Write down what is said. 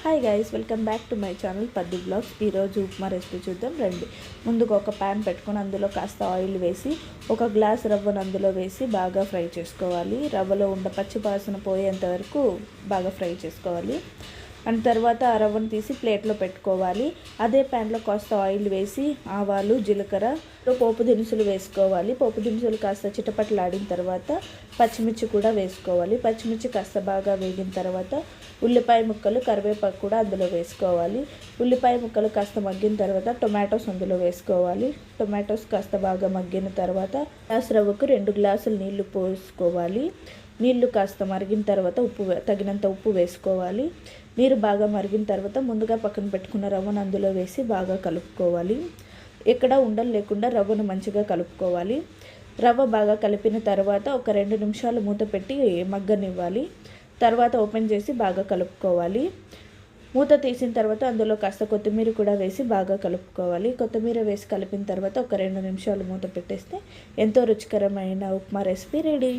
Hi guys, welcome back to my channel పద్దు blogs. ఈరోజు upma recipe చూద్దాం రండి. ముందుగా ఒక ప్యాన్ పెట్టుకొని అందులో కాస్త ఆయిల్ వేసి ఒక గ్లాస్ రవ్వను అందులో వేసి బాగా ఫ్రై చేసుకోవాలి. రవ్వలో ఉన్న పచ్చి వాసన పోయేంత వరకు బాగా ఫ్రై చేసుకోవాలి. అండ్ తర్వాత ఆ రవ్వను తీసి ప్లేట్లో పెట్టుకోవాలి. అదే ప్యాన్లో కాస్త ఆయిల్ వేసి ఆవాలు, జీలకర్ర, పోపు దినుసులు వేసుకోవాలి. పోపు దినుసులు కాస్త చిటపటలాడిన తర్వాత పచ్చిమిర్చి కూడా వేసుకోవాలి. పచ్చిమిర్చి కాస్త బాగా వేగిన తర్వాత ఉల్లిపాయ ముక్కలు, కరివేపాకు కూడా అందులో వేసుకోవాలి. ఉల్లిపాయ ముక్కలు కాస్త మగ్గిన తర్వాత టొమాటోస్ అందులో వేసుకోవాలి. టొమాటోస్ కాస్త బాగా మగ్గిన తర్వాత గ్లాస్ రవ్వకు 2 గ్లాసులు నీళ్లు పోసుకోవాలి. నీళ్లు కాస్త మరిగిన తర్వాత తగినంత ఉప్పు వేసుకోవాలి. నీరు బాగా మరిగిన తర్వాత ముందుగా పక్కన పెట్టుకున్న రవ్వను అందులో వేసి బాగా కలుపుకోవాలి. ఎక్కడ ఉండలు లేకుండా రవ్వను మంచిగా కలుపుకోవాలి. రవ్వ బాగా కలిపిన తర్వాత ఒక 2 నిమిషాలు మూత పెట్టి మగ్గనివ్వాలి. తర్వాత ఓపెన్ చేసి బాగా కలుపుకోవాలి. మూత తీసిన తర్వాత అందులో కాస్త కొత్తిమీర కూడా వేసి బాగా కలుపుకోవాలి. కొత్తిమీర వేసి కలిపిన తర్వాత ఒక 2 నిమిషాలు మూత పెట్టేస్తే ఎంతో రుచికరమైన ఉప్మా రెసిపీ రెడీ.